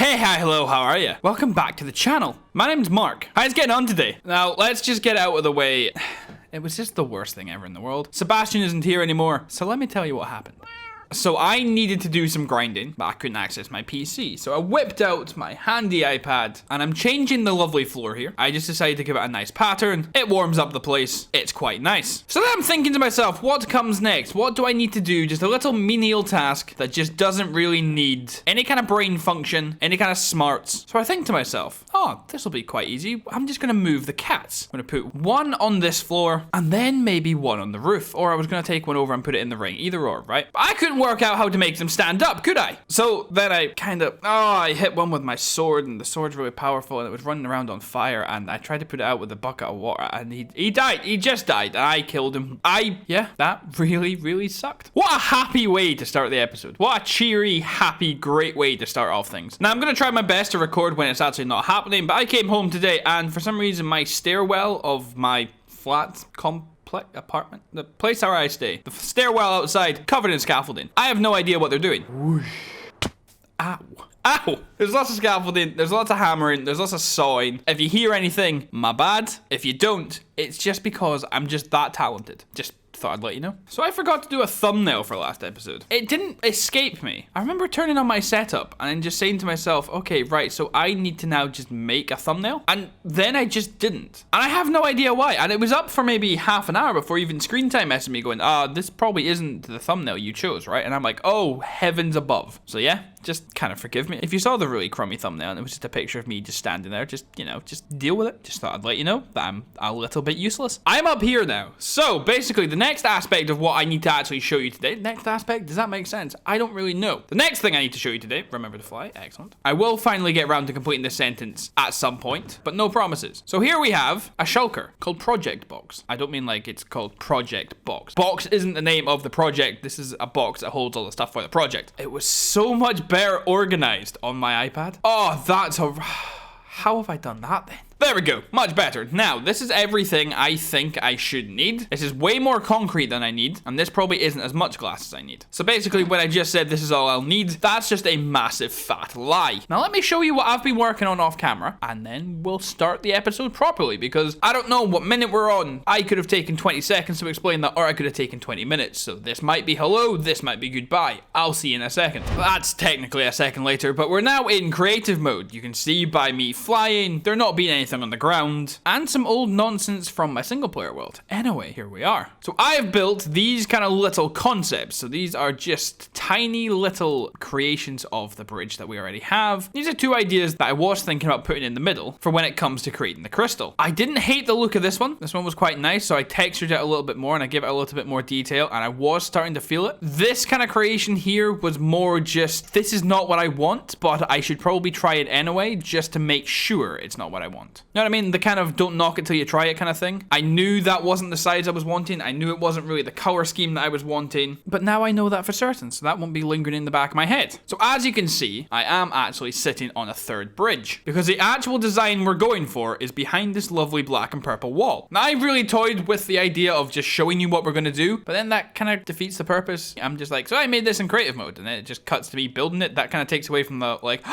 Hey, hi, hello, how are you? Welcome back to the channel. My name's Mark. How's it getting on today? Now, let's just get out of the way. It was just the worst thing ever in the world. Sebastian isn't here anymore, so let me tell you what happened. So I needed to do some grinding, but I couldn't access my PC. So I whipped out my handy iPad, and I'm changing the lovely floor here. I just decided to give it a nice pattern. It warms up the place. It's quite nice. So then I'm thinking to myself, what comes next? What do I need to do? Just a little menial task that just doesn't really need any kind of brain function, any kind of smarts. So I think to myself, oh, this will be quite easy. I'm just going to move the cats. I'm going to put one on this floor, and then maybe one on the roof. Or I was going to take one over and put it in the ring. Either or, right? But I couldn't work out how to make them stand up, could I? So then I I hit one with my sword, and the sword's really powerful, and it was running around on fire, and I tried to put it out with a bucket of water, and he died. He just died, and I killed him. Yeah, that really sucked. What a happy way to start the episode. What a cheery, happy, great way to start off things. Now, I'm going to try my best to record when it's actually not happening, but I came home today, and for some reason, my stairwell of my flat apartment, the place where I stay, the stairwell outside, covered in scaffolding. I have no idea what they're doing. Whoosh. Ow. Ow! There's lots of scaffolding, there's lots of hammering, there's lots of sawing. If you hear anything, my bad. If you don't, it's just because I'm just that talented. Just thought I'd let you know. So I forgot to do a thumbnail for last episode. It didn't escape me. I remember turning on my setup and then just saying to myself, okay, right, so I need to now just make a thumbnail. And then I just didn't. And I have no idea why. And it was up for maybe half an hour before even screen time messaged me going, this probably isn't the thumbnail you chose, right? And I'm like, oh, heavens above. So yeah, just kind of forgive me. If you saw the really crummy thumbnail and it was just a picture of me just standing there, just deal with it. Just thought I'd let you know that I'm a little bit useless. I'm up here now. So basically the next aspect of what I need to actually show you today, next aspect, does that make sense? I don't really know. The next thing I need to show you today, remember to fly, excellent. I will finally get around to completing this sentence at some point, but no promises. So here we have a shulker called Project Box. I don't mean like it's called Project Box. Box isn't the name of the project. This is a box that holds all the stuff for the project. It was so much better organized on my iPad. Oh, how have I done that then? There we go, much better. Now, this is everything I think I should need. This is way more concrete than I need, and this probably isn't as much glass as I need. So basically, when I just said this is all I'll need, that's just a massive fat lie. Now, let me show you what I've been working on off camera, and then we'll start the episode properly, because I don't know what minute we're on. I could have taken 20 seconds to explain that, or I could have taken 20 minutes. So this might be hello, this might be goodbye. I'll see you in a second. That's technically a second later, but we're now in creative mode. You can see by me flying, there not being anything on the ground, and some old nonsense from my single player world. Anyway, here we are. So I have built these kind of little concepts. So these are just tiny little creations of the bridge that we already have. These are two ideas that I was thinking about putting in the middle for when it comes to creating the crystal. I didn't hate the look of this one. This one was quite nice, so I textured it a little bit more and I gave it a little bit more detail, and I was starting to feel it. This kind of creation here was more just, this is not what I want, but I should probably try it anyway, just to make sure it's not what I want. You know what I mean? The kind of don't knock it till you try it kind of thing. I knew that wasn't the size I was wanting. I knew it wasn't really the color scheme that I was wanting, but now I know that for certain, so that won't be lingering in the back of my head. So as you can see, I am actually sitting on a third bridge, because the actual design we're going for is behind this lovely black and purple wall. Now, I really toyed with the idea of just showing you what we're going to do, but then that kind of defeats the purpose. I'm just like, so I made this in creative mode, and then it just cuts to me building it. That kind of takes away from the like,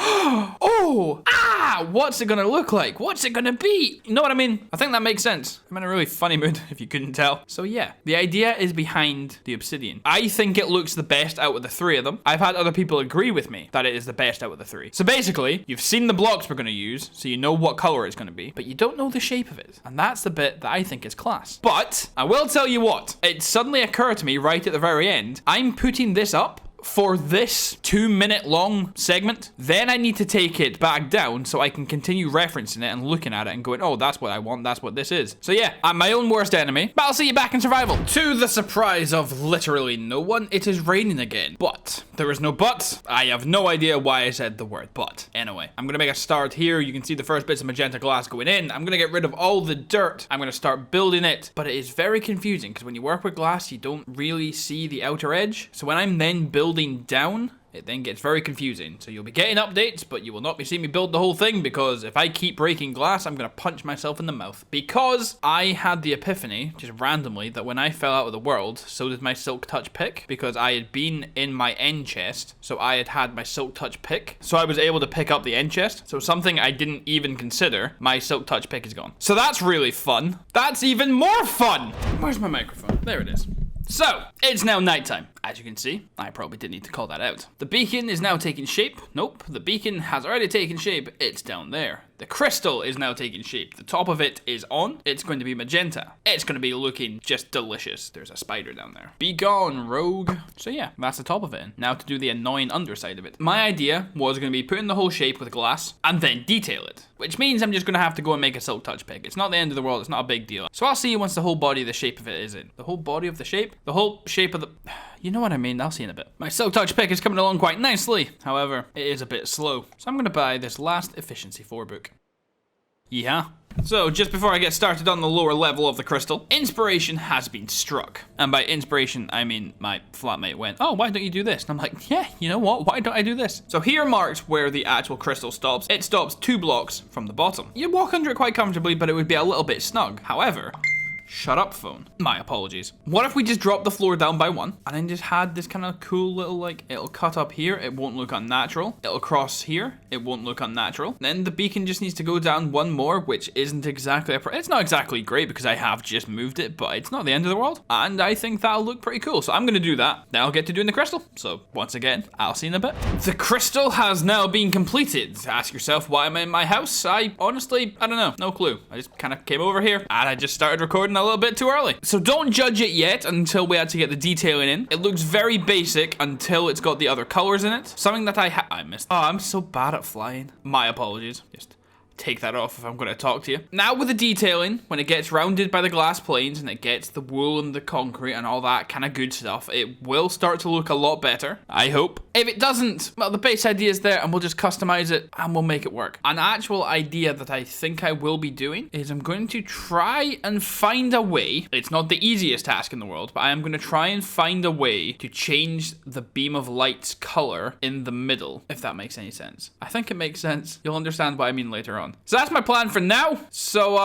what's it going to look like? What's it going to be? You know what I mean? I think that makes sense. I'm in a really funny mood, if you couldn't tell. So yeah, the idea is behind the obsidian. I think it looks the best out of the three of them. I've had other people agree with me that it is the best out of the three. So basically, you've seen the blocks we're going to use, so you know what color it's going to be, but you don't know the shape of it. And that's the bit that I think is class. But I will tell you what, it suddenly occurred to me right at the very end, I'm putting this up for this 2-minute long segment. Then I need to take it back down so I can continue referencing it and looking at it and going, oh, that's what I want, that's what this is. So yeah, I'm my own worst enemy, but I'll see you back in survival. To the surprise of literally no one, it is raining again. But there is no but. I have no idea why I said the word but. Anyway, I'm gonna make a start here. You can see the first bits of magenta glass going in. I'm gonna get rid of all the dirt. I'm gonna start building it, but it is very confusing because when you work with glass, you don't really see the outer edge. So when I'm then building down, it then gets very confusing. So you'll be getting updates, but you will not be seeing me build the whole thing, because if I keep breaking glass, I'm going to punch myself in the mouth. Because I had the epiphany, just randomly, that when I fell out of the world, so did my silk touch pick, because I had been in my end chest, so I had my silk touch pick, so I was able to pick up the end chest. So something I didn't even consider, my silk touch pick is gone. So that's really fun. That's even more fun. Where's my microphone? There it is. So, it's now nighttime. As you can see, I probably didn't need to call that out. The beacon is now taking shape. Nope, the beacon has already taken shape. It's down there. The crystal is now taking shape. The top of it is on. It's going to be magenta. It's going to be looking just delicious. There's a spider down there. Be gone, rogue. So yeah, that's the top of it. Now to do the annoying underside of it. My idea was going to be putting the whole shape with glass and then detail it. Which means I'm just going to have to go and make a silk touch pick. It's not the end of the world. It's not a big deal. So I'll see you once the whole body of the shape of it is in. The whole body of the shape? The whole shape of the... You know what I mean, I'll see in a bit. My silk touch pick is coming along quite nicely. However, it is a bit slow. So I'm going to buy this last efficiency 4 book. Yeah. So, just before I get started on the lower level of the crystal, inspiration has been struck. And by inspiration, I mean my flatmate went, oh, why don't you do this? And I'm like, yeah, you know what? Why don't I do this? So here marks where the actual crystal stops. It stops 2 blocks from the bottom. You'd walk under it quite comfortably, but it would be a little bit snug. However... Shut up, phone. My apologies. What if we just dropped the floor down by 1 and then just had this kind of cool little, like, it'll cut up here, it won't look unnatural. It'll cross here, it won't look unnatural. Then the beacon just needs to go down 1 more, which isn't exactly it's not exactly great because I have just moved it, but it's not the end of the world. And I think that'll look pretty cool. So I'm going to do that. Then I'll get to doing the crystal. So once again, I'll see you in a bit. The crystal has now been completed. Ask yourself why I'm in my house. I honestly, I don't know. No clue. I just kind of came over here and I just started recording a little bit too early. So don't judge it yet until we had to get the detailing in. It looks very basic until it's got the other colors in it. Something that I missed. Oh, I'm so bad at flying. My apologies. Just take that off if I'm going to talk to you. Now with the detailing, when it gets rounded by the glass planes and it gets the wool and the concrete and all that kind of good stuff, it will start to look a lot better, I hope. If it doesn't, well, the base idea is there and we'll just customize it and we'll make it work. An actual idea that I think I will be doing is I'm going to try and find a way. It's not the easiest task in the world, but I am going to try and find a way to change the beam of light's color in the middle, if that makes any sense. I think it makes sense. You'll understand what I mean later on. So that's my plan for now. So,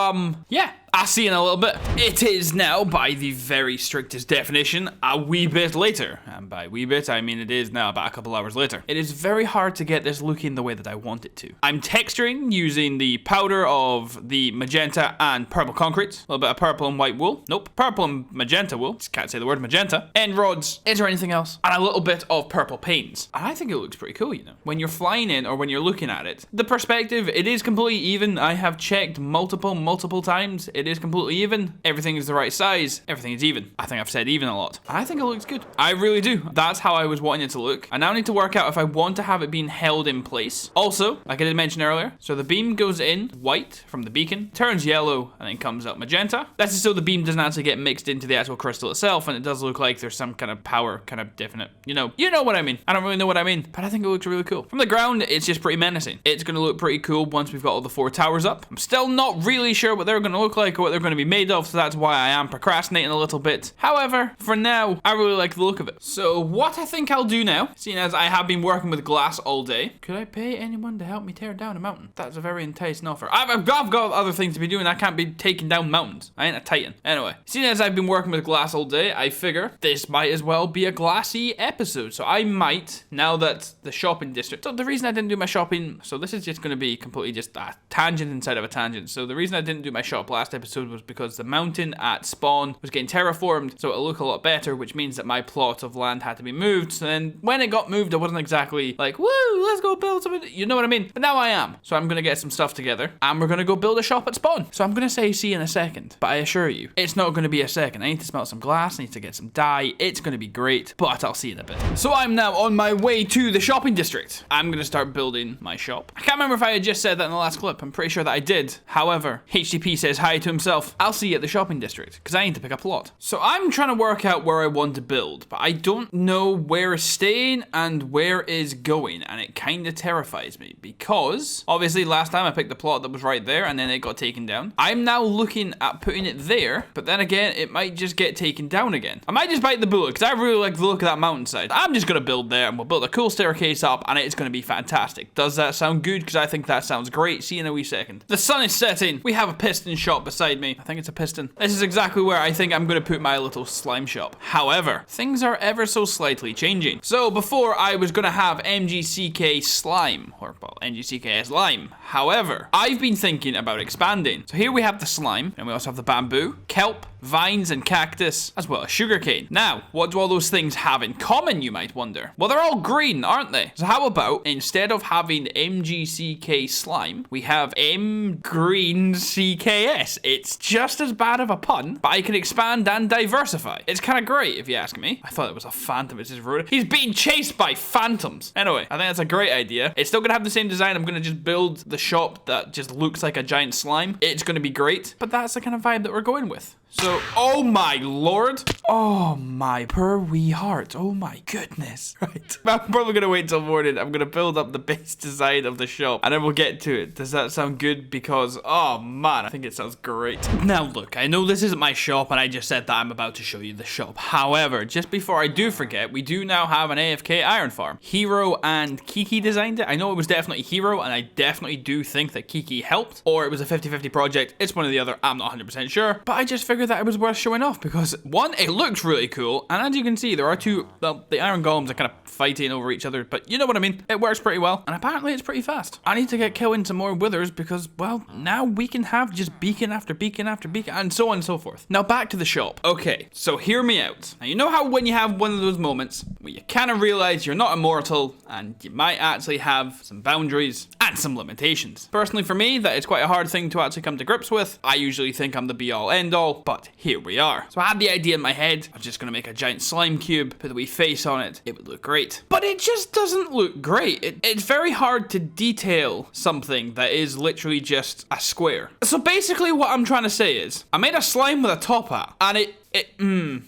yeah. I'll see you in a little bit. It is now, by the very strictest definition, a wee bit later. And by wee bit, I mean it is now about a couple hours later. It is very hard to get this looking the way that I want it to. I'm texturing using the powder of the magenta and purple concrete. A little bit of purple and white wool. Nope, purple and magenta wool. Just can't say the word magenta. End rods. Is there anything else? And a little bit of purple paints. And I think it looks pretty cool, you know. When you're flying in or when you're looking at it, the perspective, it is completely even. I have checked multiple times. It is completely even. Everything is the right size. Everything is even. I think I've said even a lot. I think it looks good. I really do. That's how I was wanting it to look. I now need to work out if I want to have it being held in place. Also, like I did mention earlier, so the beam goes in white from the beacon, turns yellow, and then comes out magenta. That's just so the beam doesn't actually get mixed into the actual crystal itself, and it does look like there's some kind of power, kind of definite, you know what I mean. I don't really know what I mean, but I think it looks really cool. From the ground, it's just pretty menacing. It's going to look pretty cool once we've got all the 4 towers up. I'm still not really sure what they're going to look like or what they're going to be made of, so that's why I am procrastinating a little bit. However, for now, I really like the look of it. So what I think I'll do now, seeing as I have been working with glass all day, could I pay anyone to help me tear down a mountain? That's a very enticing offer. I've got other things to be doing. I can't be taking down mountains. I ain't a titan. Anyway, seeing as I've been working with glass all day, I figure this might as well be a glassy episode. So I might, now that the shopping district, so the reason I didn't do my shopping, so this is just going to be completely just a tangent inside of a tangent. So the reason I didn't do my shop last episode was because the mountain at spawn was getting terraformed, so it'll look a lot better, which means that my plot of land had to be moved. So then when it got moved, I wasn't exactly like, woo, let's go build something. You know what I mean? But now I am. So I'm going to get some stuff together and we're going to go build a shop at spawn. So I'm going to say see you in a second, but I assure you, it's not going to be a second. I need to smelt some glass. I need to get some dye. It's going to be great, but I'll see you in a bit. So I'm now on my way to the shopping district. I'm going to start building my shop. I can't remember if I had just said that in the last clip. I'm pretty sure that I did. However, HTP says hi to himself, I'll see you at the shopping district, because I need to pick a plot. So I'm trying to work out where I want to build, but I don't know where is staying and where is going, and it kind of terrifies me, because obviously last time I picked the plot that was right there, and then it got taken down. I'm now looking at putting it there, but then again, it might just get taken down again. I might just bite the bullet, because I really like the look of that mountainside. I'm just going to build there, and we'll build a cool staircase up, and it's going to be fantastic. Does that sound good? Because I think that sounds great. See you in a wee second. The sun is setting. We have a piston shop beside me. I think it's a piston. This is exactly where I think I'm going to put my little slime shop. However, things are ever so slightly changing. So before I was going to have MGCK slime, or well, NGCKS lime. However, I've been thinking about expanding. So here we have the slime, and we also have the bamboo, kelp, vines, and cactus, as well as sugarcane. Now, what do all those things have in common, you might wonder? Well, they're all green, aren't they? So how about, instead of having MGCK slime, we have M green CKS. It's just as bad of a pun, but I can expand and diversify. It's kind of great, if you ask me. I thought it was a phantom. It's just rude. He's being chased by phantoms. Anyway, I think that's a great idea. It's still gonna have the same design. I'm gonna just build the shop that just looks like a giant slime. It's gonna be great, but that's the kind of vibe that we're going with. So, oh my lord. Oh my poor wee heart. Oh my goodness. Right. I'm probably going to wait till morning. I'm going to build up the base design of the shop and then we'll get to it. Does that sound good? Because, oh man, I think it sounds great. Now look, I know this isn't my shop and I just said that I'm about to show you the shop. However, just before I do forget, we do now have an AFK iron farm. Hero and Kiki designed it. I know it was definitely Hero and I definitely do think that Kiki helped. Or it was a 50-50 project. It's one or the other. I'm not 100% sure. But I just figured that it was worth showing off because one, it looks really cool, and as you can see, there are two, well, the iron golems are kind of fighting over each other, but you know what I mean. It works pretty well, and apparently it's pretty fast. I need to get killing some more withers because, well, now we can have just beacon after beacon after beacon, and so on and so forth. Now back to the shop. Okay, so hear me out. Now you know how when you have one of those moments where you kind of realize you're not immortal, and you might actually have some boundaries and some limitations. Personally for me, that is quite a hard thing to actually come to grips with. I usually think I'm the be-all end-all, but here we are. So I had the idea in my head. I'm just gonna make a giant slime cube, put a wee face on it. It would look great. But it just doesn't look great. It's very hard to detail something that is literally just a square. So basically what I'm trying to say is, I made a slime with a top hat, and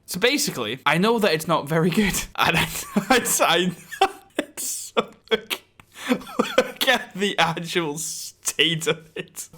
So basically, I know that it's not very good. And it's so, look at the actual state of it.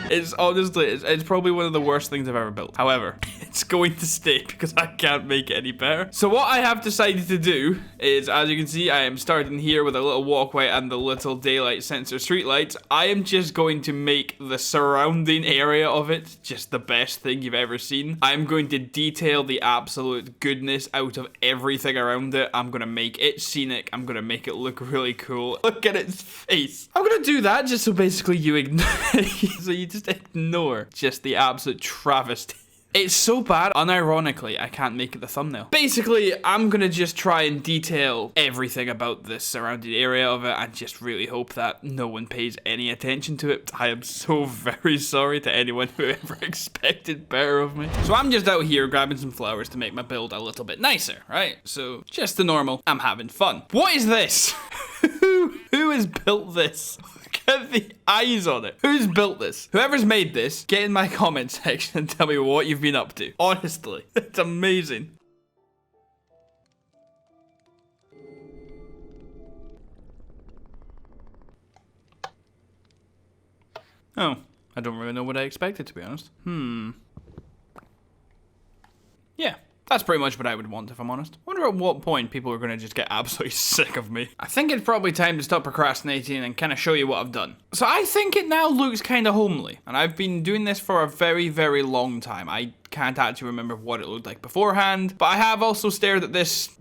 It's honestly, it's probably one of the worst things I've ever built. However, it's going to stay because I can't make it any better. So what I have decided to do is, as you can see, I am starting here with a little walkway and the little daylight sensor streetlights. I am just going to make the surrounding area of it just the best thing you've ever seen. I'm going to detail the absolute goodness out of everything around it. I'm going to make it scenic. I'm going to make it look really cool. Look at its face. I'm going to do that just so basically you ignore so you just ignore just the absolute travesty. It's so bad, unironically, I can't make it the thumbnail. Basically, I'm gonna just try and detail everything about the surrounding area of it and just really hope that no one pays any attention to it. I am so very sorry to anyone who ever expected better of me. So I'm just out here grabbing some flowers to make my build a little bit nicer, right? So just the normal, I'm having fun. What is this? Who has built this? Look at the eyes on it. Who's built this? Whoever's made this, get in my comment section and tell me what you've been up to. Honestly, it's amazing. Oh, I don't really know what I expected, to be honest. Yeah. That's pretty much what I would want, if I'm honest. I wonder at what point people are going to just get absolutely sick of me. I think it's probably time to stop procrastinating and kind of show you what I've done. So I think it now looks kind of homely. And I've been doing this for a very, very long time. I can't actually remember what it looked like beforehand. But I have also stared at this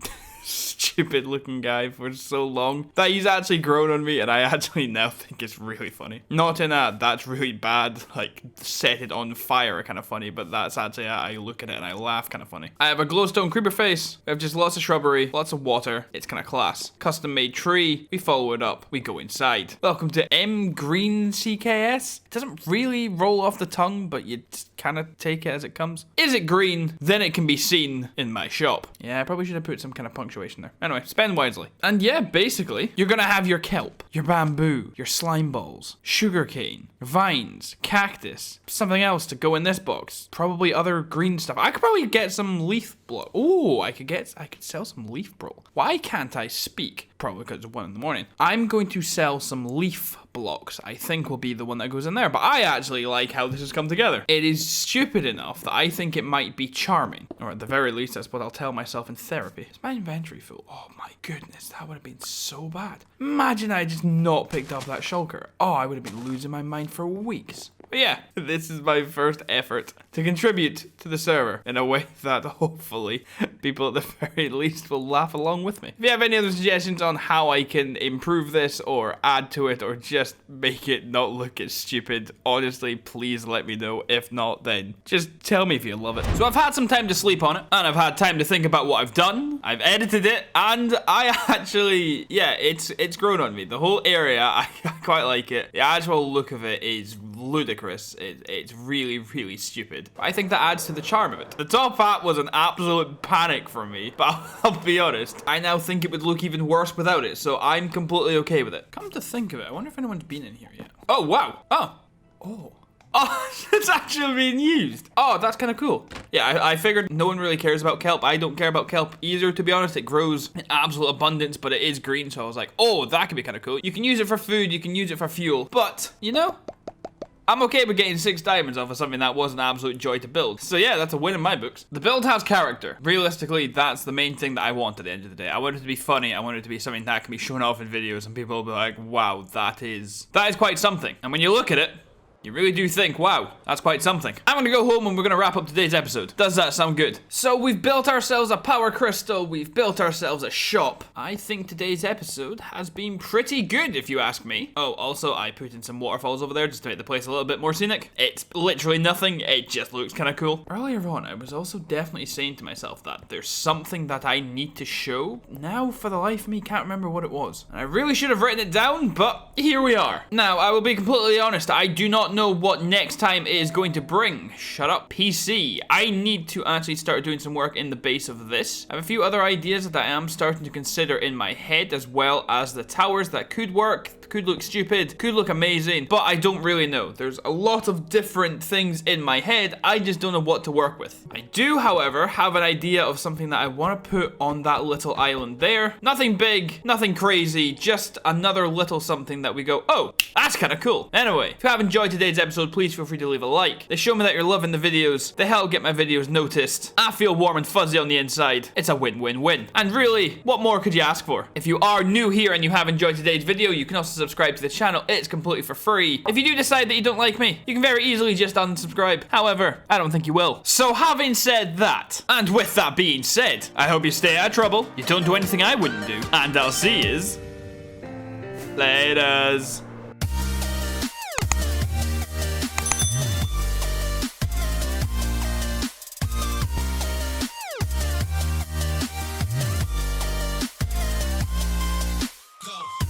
stupid looking guy for so long that he's actually grown on me, and I actually now think it's really funny. Not in a that's really bad, like set it on fire kind of funny, but that's actually I look at it and I laugh kind of funny. I have a glowstone creeper face. We have just lots of shrubbery, lots of water. It's kind of class. Custom made tree. We follow it up. We go inside. Welcome to M green CKS. It doesn't really roll off the tongue, but you just kind of take it as it comes. Is it green? Then it can be seen in my shop. Yeah, I probably should have put some kind of punctuation there. Anyway, spend wisely. And yeah, basically, you're gonna have your kelp, your bamboo, your slime balls, sugarcane, vines, cactus, something else to go in this box. Probably other green stuff. I could probably get some leaf block. Oh, I could sell some leaf bro. Why can't I speak? Probably because it's 1 in the morning. I'm going to sell some leaf blocks. I think will be the one that goes in there. But I actually like how this has come together. It is stupid enough that I think it might be charming. Or at the very least, that's what I'll tell myself in therapy. Is my inventory full? Oh my goodness, that would have been so bad. Imagine I just not picked up that shulker. Oh, I would have been losing my mind for weeks. But yeah, this is my first effort to contribute to the server in a way that hopefully people at the very least will laugh along with me. If you have any other suggestions on how I can improve this or add to it or just make it not look as stupid, honestly, please let me know. If not, then just tell me if you love it. So I've had some time to sleep on it, and I've had time to think about what I've done. I've edited it, and I actually, yeah, it's grown on me. The whole area, I quite like it. The actual look of it is ludicrous. It's really, really stupid. I think that adds to the charm of it. The top hat was an absolute panic for me, but I'll be honest, I now think it would look even worse without it, so I'm completely okay with it. Come to think of it, I wonder if anyone's been in here yet. Oh, wow. Oh, it's actually being used. Oh, that's kind of cool. Yeah, I figured no one really cares about kelp. I don't care about kelp either, to be honest. It grows in absolute abundance, but it is green, so I was like, oh, that could be kind of cool. You can use it for food, you can use it for fuel, but, you know, I'm okay with getting 6 diamonds off of something that was an absolute joy to build. So yeah, that's a win in my books. The build has character. Realistically, that's the main thing that I want at the end of the day. I want it to be funny. I want it to be something that can be shown off in videos and people will be like, wow, that is quite something. And when you look at it, you really do think, wow, that's quite something. I'm gonna go home and we're gonna wrap up today's episode. Does that sound good? So we've built ourselves a power crystal. We've built ourselves a shop. I think today's episode has been pretty good, if you ask me. Oh, also, I put in some waterfalls over there just to make the place a little bit more scenic. It's literally nothing. It just looks kind of cool. Earlier on, I was also definitely saying to myself that there's something that I need to show. Now, for the life of me, can't remember what it was. And I really should have written it down, but here we are. Now, I will be completely honest. I do not know what next time is going to bring. Shut up, PC. I need to actually start doing some work in the base of this. I have a few other ideas that I am starting to consider in my head, as well as the towers that could work, could look stupid, could look amazing, but I don't really know. There's a lot of different things in my head. I just don't know what to work with. I do, however, have an idea of something that I want to put on that little island there. Nothing big, nothing crazy, just another little something that we go, oh, that's kind of cool. Anyway, if you have enjoyed today's episode, please feel free to leave a like. They show me that you're loving the videos. They help get my videos noticed. I feel warm and fuzzy on the inside. It's a win-win-win. And really, what more could you ask for? If you are new here and you have enjoyed today's video, you can also subscribe to the channel. It's completely for free. If you do decide that you don't like me, you can very easily just unsubscribe. However, I don't think you will. So having said that, and with that being said, I hope you stay out of trouble, you don't do anything I wouldn't do, and I'll see yous laters.